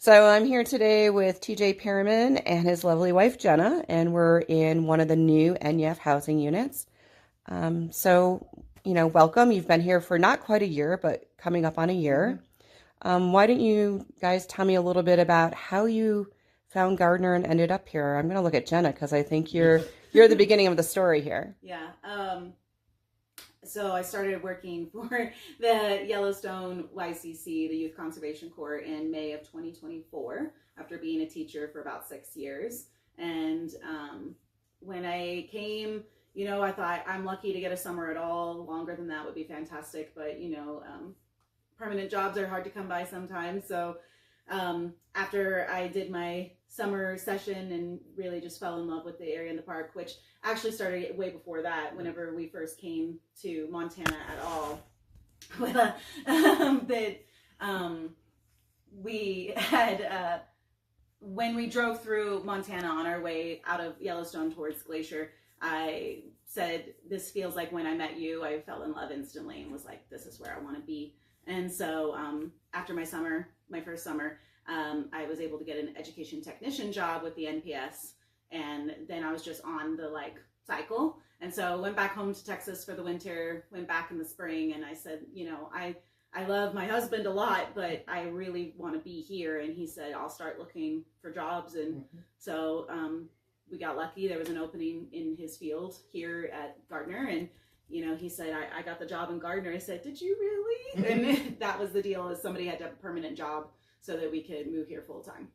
So I'm here today with TJ Perryman and his lovely wife Jenna, and we're in one of the new NYEF housing units. Welcome. You've been here for not quite a year, but coming up on a year. Why don't you guys tell me a little bit about how you found Gardiner and ended up here? I'm going to look at Jenna because I think you're the beginning of the story here. Yeah. So I started working for the Yellowstone YCC, the Youth Conservation Corps, in May of 2024 after being a teacher for about 6 years. And when I came, I thought I'm lucky to get a summer at all. Longer than that would be fantastic. But, permanent jobs are hard to come by sometimes. So after I did my summer session and really just fell in love with the area in the park, which actually started way before that, whenever we first came to Montana at all. We had, when we drove through Montana on our way out of Yellowstone towards Glacier, I said, this feels like when I met you. I fell in love instantly and was like, this is where I want to be. And so after my first summer, I was able to get an education technician job with the NPS, and then I was just on the cycle. And so went back home to Texas for the winter, went back in the spring, and I said, I love my husband a lot, but I really want to be here. And he said, I'll start looking for jobs. And so we got lucky. There was an opening in his field here at Gardiner, and he said, I got the job in Gardiner. I said, did you really? And that was the deal, is somebody had to have a permanent job so that we could move here full time.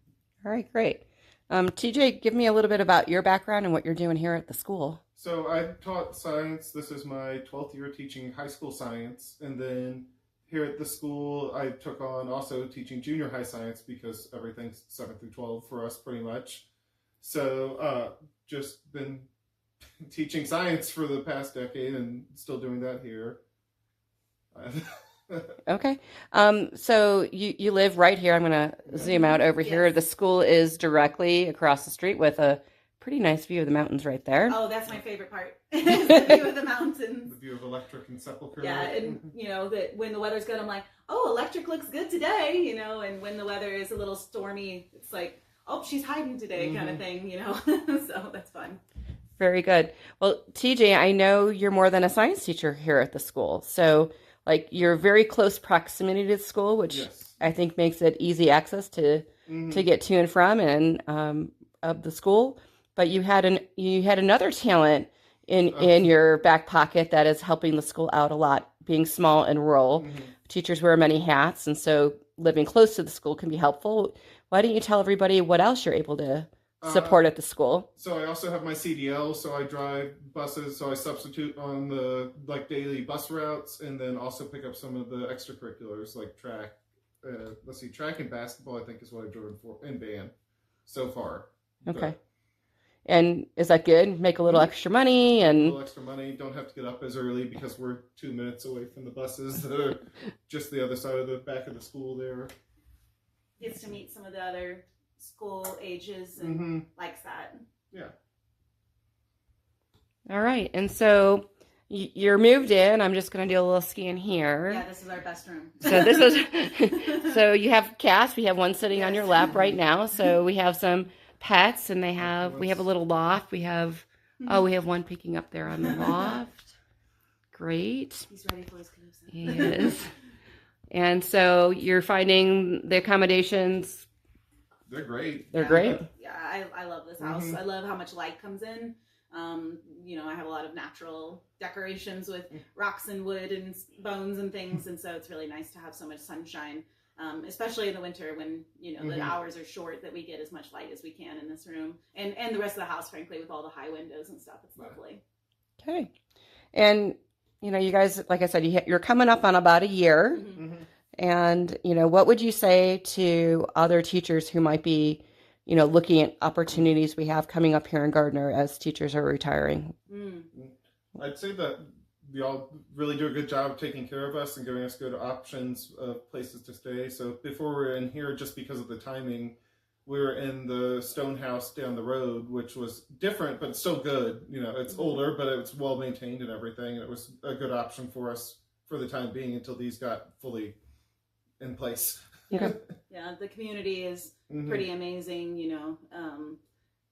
All right, great. TJ, give me a little bit about your background and what you're doing here at the school. So I taught science. This is my 12th year teaching high school science. And then here at the school, I took on also teaching junior high science because everything's 7 through 12 for us pretty much. So just been teaching science for the past decade and still doing that here. Okay. So you live right here. I'm going to zoom out over here. The school is directly across the street with a pretty nice view of the mountains right there. Oh, that's my favorite part. The view of the mountains. The view of Electric and Sepulchre. Yeah, and that when the weather's good, I'm like, oh, Electric looks good today, and when the weather is a little stormy, it's like, oh, she's hiding today kind of thing, So that's fun. Very good. Well, TJ, I know you're more than a science teacher here at the school. So you're very close proximity to the school, which I think makes it easy access to get to and from of the school. But you had another talent in your back pocket that is helping the school out a lot, being small and rural. Teachers wear many hats, and so living close to the school can be helpful. Why don't you tell everybody what else you're able to support at the school? So I also have my CDL, so I drive buses, so I substitute on the daily bus routes, and then also pick up some of the extracurriculars like track. Track and basketball I think is what I've driven for in band so far. Okay. But, and is that good? Make a little extra money and a little extra money. Don't have to get up as early because we're 2 minutes away from the buses that are just the other side of the back of the school there. Gets to meet some of the other school ages and likes that. Yeah. All right. And so you're moved in. I'm just going to do a little scan here. Yeah, this is our best room. So you have cats. We have one sitting on your lap right now. So we have some pets, and we have a little loft. We have one peeking up there on the loft. Great. He's ready for his calypso. He is. And so you're finding the accommodations. They're great. They're great. Yeah, I love this house. I love how much light comes in. I have a lot of natural decorations with rocks and wood and bones and things, and so it's really nice to have so much sunshine, especially in the winter when the hours are short, that we get as much light as we can in this room, and the rest of the house, frankly, with all the high windows and stuff. It's lovely. Okay, and you guys, like I said, you're coming up on about a year. And, what would you say to other teachers who might be, looking at opportunities we have coming up here in Gardiner as teachers are retiring? I'd say that y'all really do a good job of taking care of us and giving us good options of places to stay. So before we were in here, just because of the timing, we were in the stone house down the road, which was different, but still good. It's older, but it's well maintained and everything. And it was a good option for us for the time being until these got fully in place. Yeah, yeah. The community is pretty amazing. You know,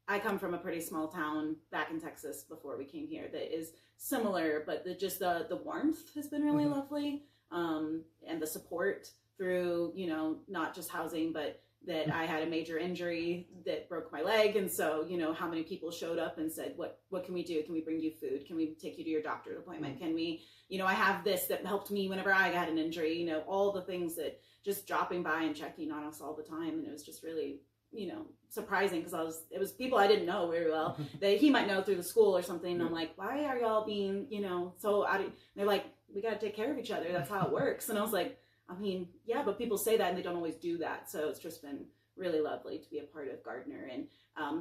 I come from a pretty small town back in Texas before we came here that is similar, but the warmth has been really lovely, and the support through, you know, not just housing, but that I had a major injury that broke my leg, and so, you know, how many people showed up and said, what can we do? Can we bring you food? Can we take you to your doctor's appointment? Can we, you know, I have this that helped me whenever I got an injury, you know, all the things that just dropping by and checking on us all the time. And it was just really, you know, surprising because it was people I didn't know very well that he might know through the school or something. And I'm like, why are y'all being, you know, so out of, they're like, we got to take care of each other. That's how it works. And I was like, I mean, yeah, but people say that and they don't always do that. So it's just been really lovely to be a part of Gardiner, and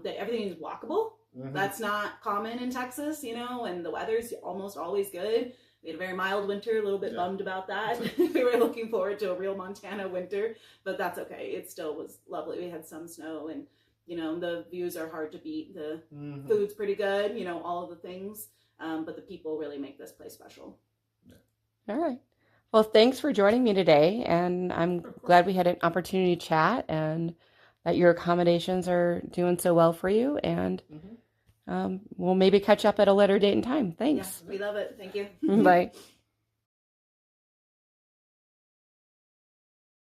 that everything is walkable. That's not common in Texas, you know, and the weather's almost always good. We had a very mild winter, a little bit bummed about that. We were looking forward to a real Montana winter, but that's okay. It still was lovely. We had some snow, and, you know, the views are hard to beat. The food's pretty good, you know, all of the things. But the people really make this place special. All right. Well, thanks for joining me today. And I'm glad we had an opportunity to chat and that your accommodations are doing so well for you. And we'll maybe catch up at a later date and time. Thanks. Yeah, we love it. Thank you. Bye.